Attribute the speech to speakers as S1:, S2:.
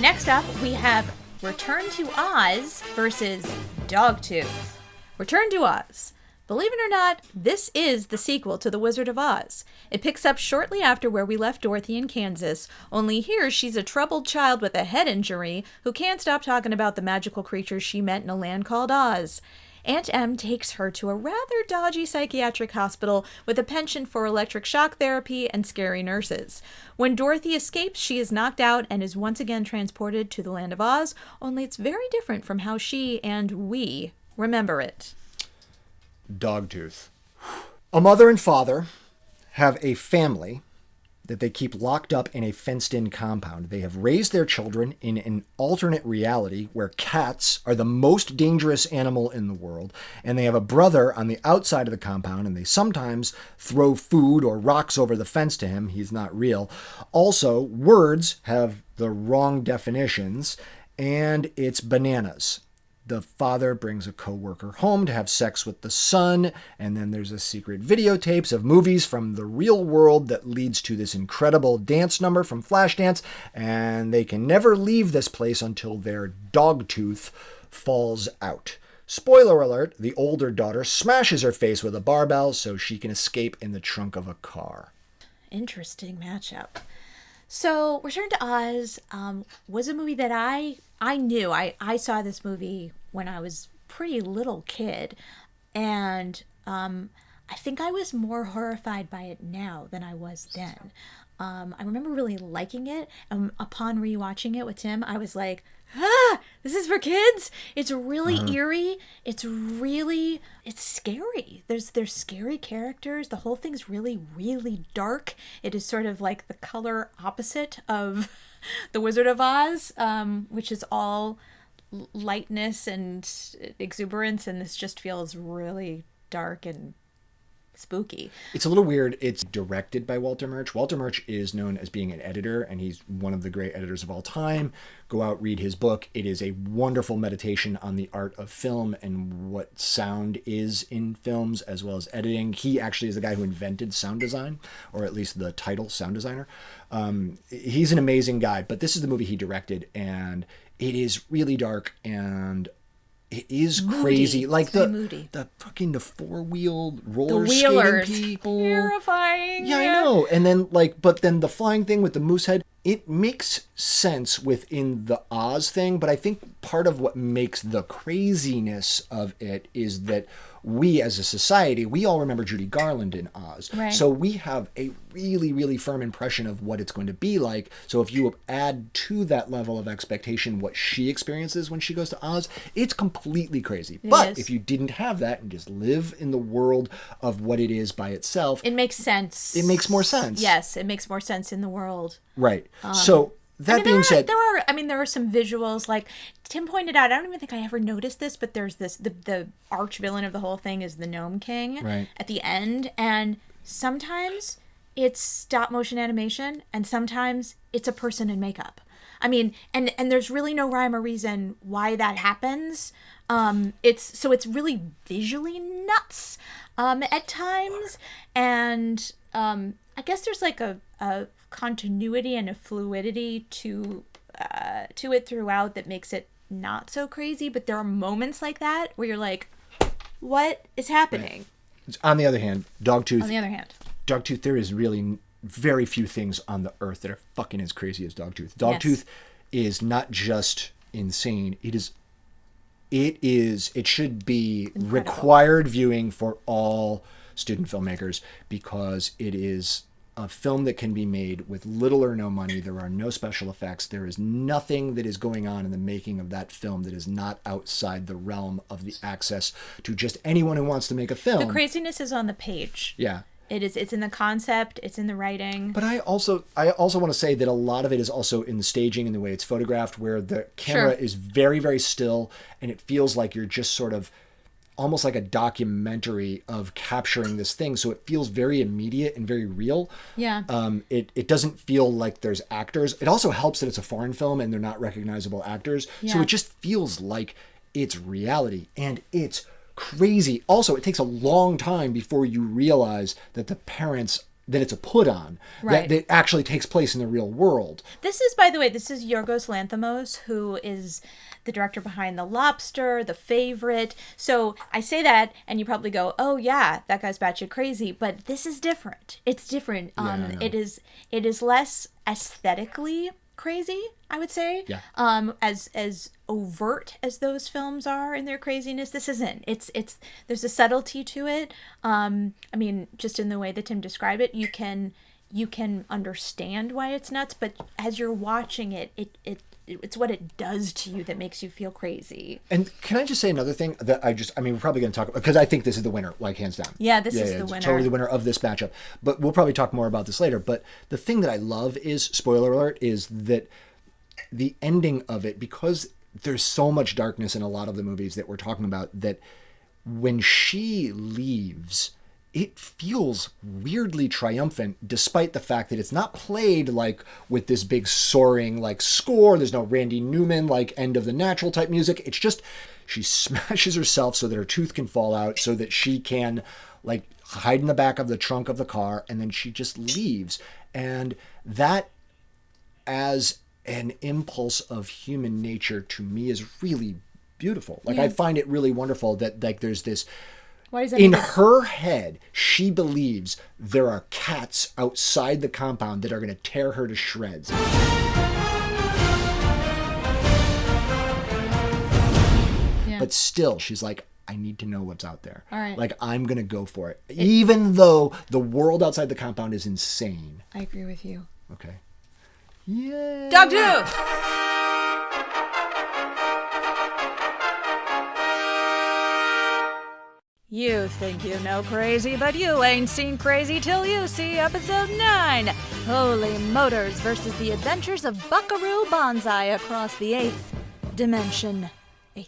S1: Next up, we have Return to Oz versus Dogtooth. Return to Oz. Believe it or not, this is the sequel to The Wizard of Oz. It picks up shortly after where we left Dorothy in Kansas, only here she's a troubled child with a head injury who can't stop talking about the magical creatures she met in a land called Oz. Aunt Em takes her to a rather dodgy psychiatric hospital with a penchant for electric shock therapy and scary nurses. When Dorothy escapes, she is knocked out and is once again transported to the land of Oz, only it's very different from how she and we remember it.
S2: Dogtooth. A mother and father have a family that they keep locked up in a fenced-in compound. They have raised their children in an alternate reality where cats are the most dangerous animal in the world, and they have a brother on the outside of the compound, and they sometimes throw food or rocks over the fence to him. He's not real. Also, words have the wrong definitions, and it's bananas. The father brings a coworker home to have sex with the son, and then there's a secret videotapes of movies from the real world that leads to this incredible dance number from Flashdance, and they can never leave this place until their dogtooth falls out. Spoiler alert, the older daughter smashes her face with a barbell so she can escape in the trunk of a car.
S1: Interesting matchup. So, Return to Oz was a movie that I knew. I saw this movie when I was a pretty little kid, and I think I was more horrified by it now than I was then. I remember really liking it, and upon rewatching it with Tim, I was like, this is for kids. It's really eerie. It's scary. There's scary characters. The whole thing's really, really dark. It is sort of like the color opposite of The Wizard of Oz, which is all lightness and exuberance, and this just feels really dark and spooky.
S2: It's a little weird. It's directed by Walter Murch. Walter Murch is known as being an editor, and he's one of the great editors of all time. Go out, read his book. It is a wonderful meditation on the art of film and what sound is in films, as well as editing. He actually is the guy who invented sound design, or at least the title sound designer. He's an amazing guy, but this is the movie he directed, and it is really dark, and it is crazy. Like the fucking the four-wheeled roller skating people.
S1: Terrifying.
S2: Yeah, I know. And then but then the flying thing with the moose head, it makes sense within the Oz thing, but I think part of what makes the craziness of it is that we as a society, we all remember Judy Garland in Oz.
S1: Right.
S2: So we have a really, really firm impression of what it's going to be like. So if you add to that level of expectation what she experiences when she goes to Oz, it's completely crazy. But if you didn't have that and just live in the world of what it is by itself,
S1: it makes sense.
S2: It makes more sense.
S1: Yes, it makes more sense in the world.
S2: Right. So that being said,
S1: there are some visuals, like Tim pointed out. I don't even think I ever noticed this, but there's this the arch villain of the whole thing is the Gnome King at the end, and sometimes it's stop motion animation, and sometimes it's a person in makeup. I mean, and there's really no rhyme or reason why that happens. It's really visually nuts at times, and I guess there's like a continuity and a fluidity to it throughout that makes it not so crazy. But there are moments like that where you're like, what is happening?
S2: Right. On the other hand, Dogtooth, there is really very few things on the earth that are fucking as crazy as Dogtooth. Dogtooth is not just insane. It should be incredible. Required viewing for all student filmmakers, because it is a film that can be made with little or no money. There are no special effects. There is nothing that is going on in the making of that film that is not outside the realm of the access to just anyone who wants to make a film.
S1: The craziness is on the page.
S2: Yeah.
S1: It's in the concept, it's in the writing.
S2: But I also want to say that a lot of it is also in the staging and the way it's photographed, where the camera is very, very still, and it feels like you're just sort of almost like a documentary of capturing this thing. So it feels very immediate and very real.
S1: Yeah.
S2: It doesn't feel like there's actors. It also helps that it's a foreign film and they're not recognizable actors. Yeah. So it just feels like it's reality, and it's crazy. Also, it takes a long time before you realize that the parents that it's a put on, that actually takes place in the real world.
S1: This is, by the way, Yorgos Lanthimos, who is the director behind The Lobster, The Favorite. So I say that, and you probably go, oh yeah, that guy's batshit crazy. But this is different. It's different. It is less aesthetically crazy, I would say.
S2: Yeah.
S1: As overt as those films are in their craziness, this isn't. It's there's a subtlety to it. I mean, just in the way that Tim described it, you can understand why it's nuts, but as you're watching it, it's what it does to you that makes you feel crazy.
S2: And can I just say another thing that we're probably going to talk about, because I think this is the winner, like hands down.
S1: Yeah, this is the winner.
S2: Totally the winner of this matchup. But we'll probably talk more about this later. But the thing that I love is, spoiler alert, is that the ending of it, because there's so much darkness in a lot of the movies that we're talking about, that when she leaves, it feels weirdly triumphant, despite the fact that it's not played like with this big soaring like score. There's no Randy Newman like End of the Natural type music. It's just she smashes herself so that her tooth can fall out, so that she can like hide in the back of the trunk of the car, and then she just leaves. And that, as an impulse of human nature, to me is really beautiful. Like, I find it really wonderful that like there's this.
S1: Why does that
S2: in her head, she believes there are cats outside the compound that are going to tear her to shreds. Yeah. But still, she's like, I need to know what's out there.
S1: All right.
S2: Like, I'm going to go for it. Even though the world outside the compound is insane.
S1: I agree with you.
S2: Okay. Yay!
S1: Dogtooth! You think you know crazy, but you ain't seen crazy till you see episode 9. Holy Motors versus the adventures of Buckaroo Banzai across the 8th dimension. 8th.